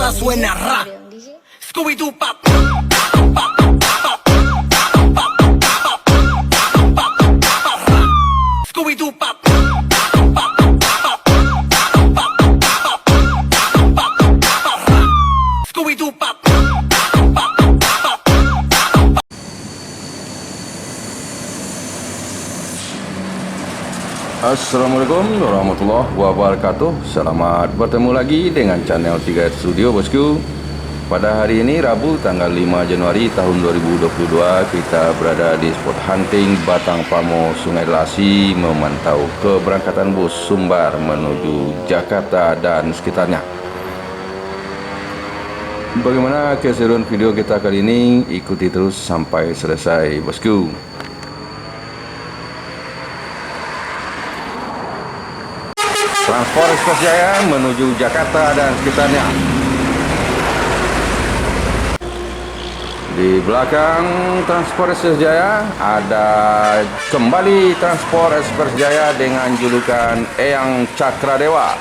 toda suena ra. Scooby-Doo pop. Scooby-Doo pop. Scooby-Doo pop. Assalamualaikum warahmatullahi wabarakatuh. Selamat bertemu lagi dengan channel 3 Studio bosku. Pada hari ini Rabu tanggal 5 Januari tahun 2022, kita berada di spot hunting Batang Pamo Sungai Lasi, memantau keberangkatan bus Sumbar menuju Jakarta dan sekitarnya. Bagaimana keseruan video kita kali ini? Ikuti terus sampai selesai bosku. Transport Express Jaya menuju Jakarta dan sekitarnya. Di belakang Transport Express Jaya ada kembali Transport Express Jaya dengan julukan Eyang Cakradewa.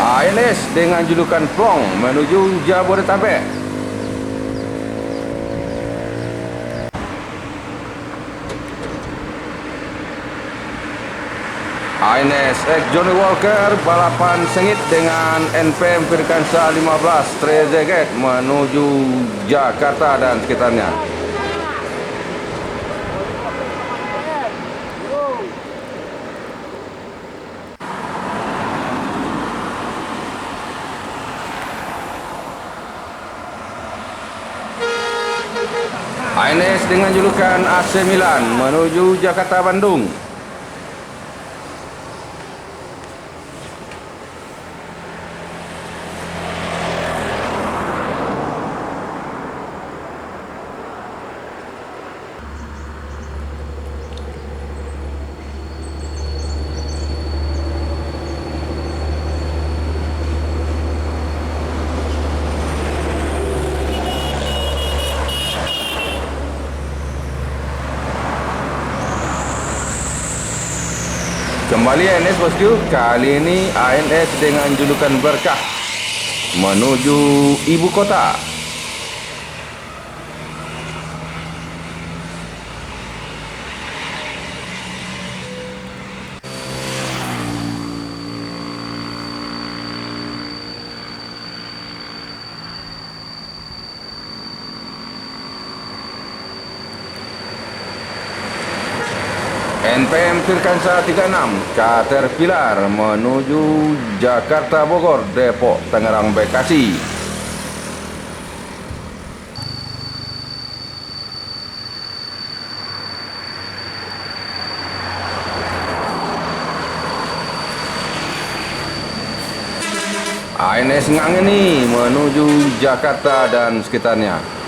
ANS dengan julukan Plong menuju Jabodetabek. ANS X Johnny Walker balapan sengit dengan NPM Firkansa 15 Trezeget menuju Jakarta dan sekitarnya. ANS dengan julukan AC Milan menuju Jakarta Bandung. Kembali ANS bosku, kali ini ANS dengan julukan Berkah menuju ibu kota. NPM Firkansa 36 Caterpillar menuju Jakarta Bogor, Depok, Tangerang, Bekasi. ANS Ngangeni menuju Jakarta dan sekitarnya.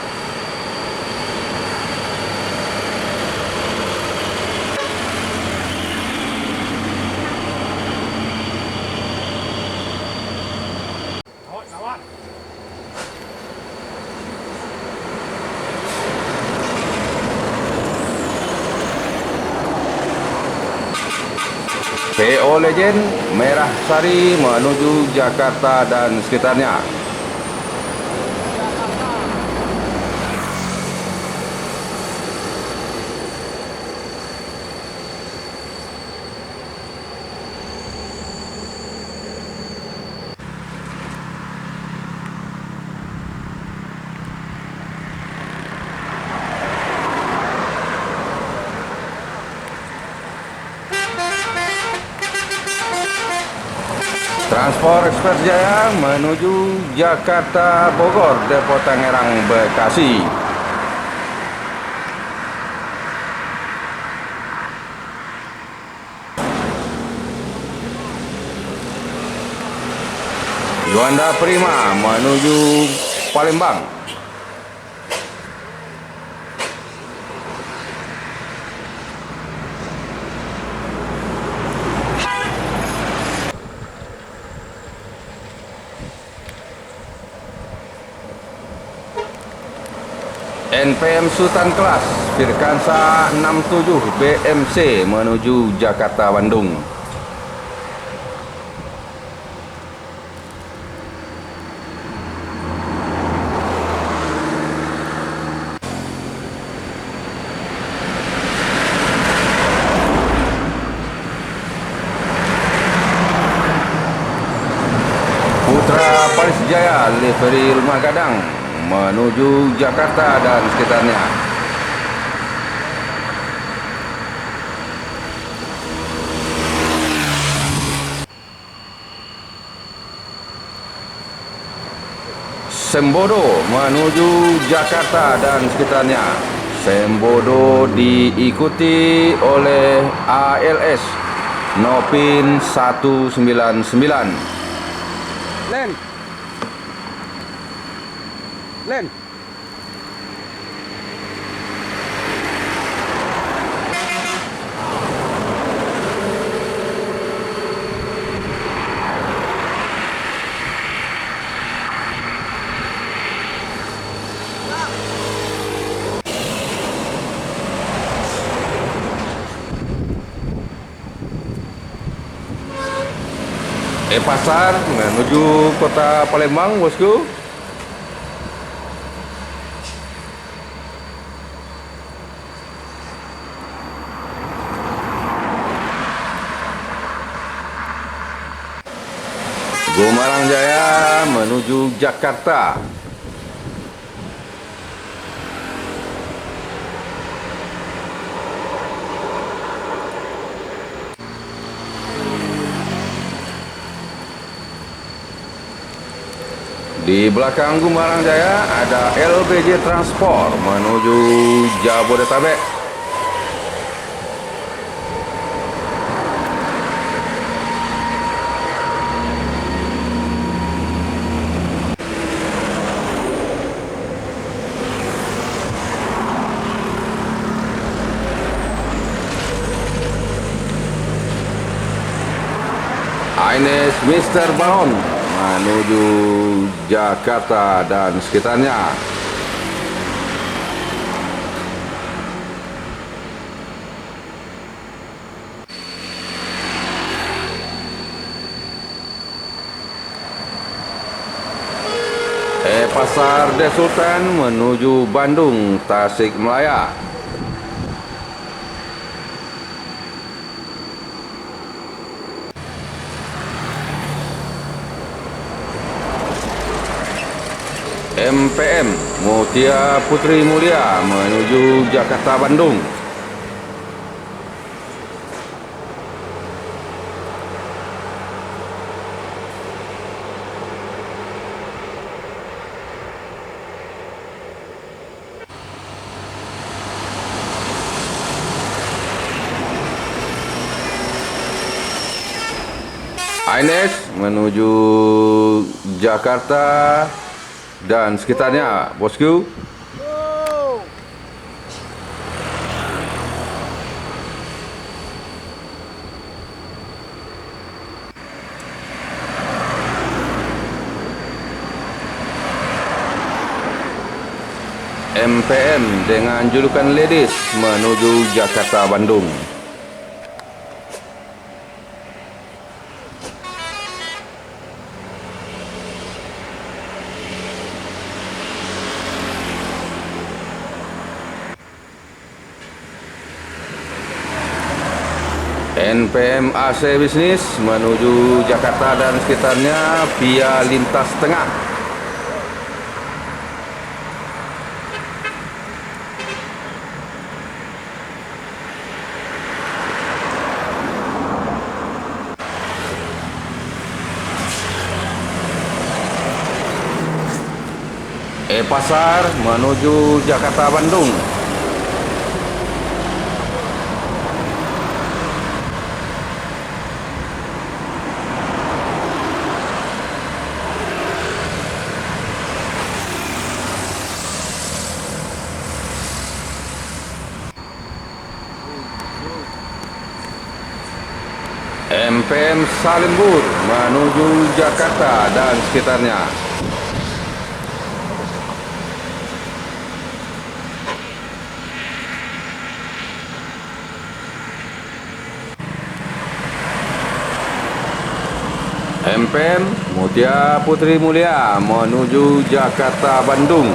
PO Legend Merah Sari menuju Jakarta dan sekitarnya. Transport Express Jaya menuju Jakarta Bogor, Depok, Tangerang, Bekasi. Juanda Prima menuju Palembang. NPM Sultan Kelas Firkansa 67 BMC menuju Jakarta Bandung. Putra Paris Jaya livery Rumah Gadang menuju Jakarta dan sekitarnya. Sembodo menuju Jakarta dan sekitarnya. Sembodo diikuti oleh ALS Nopin 199. Len. Pasar menuju kota Palembang, bosku. Gumarang Jaya menuju Jakarta. Di belakang Gumarang Jaya ada LBJ Transport menuju Jabodetabek. Ines Mr. Baron menuju Jakarta dan sekitarnya. Pasar Desultan menuju Bandung, Tasikmalaya. MPM Mutia Putri Mulia menuju Jakarta Bandung. Ines menuju Jakarta dan sekitarnya, bosku. MPM dengan julukan Ladies menuju Jakarta Bandung. NPM AC Bisnis menuju Jakarta dan sekitarnya via lintas tengah. Pasar menuju Jakarta Bandung. MPM Salimbur menuju Jakarta dan sekitarnya. Empen Mutia Putri Mulia menuju Jakarta Bandung.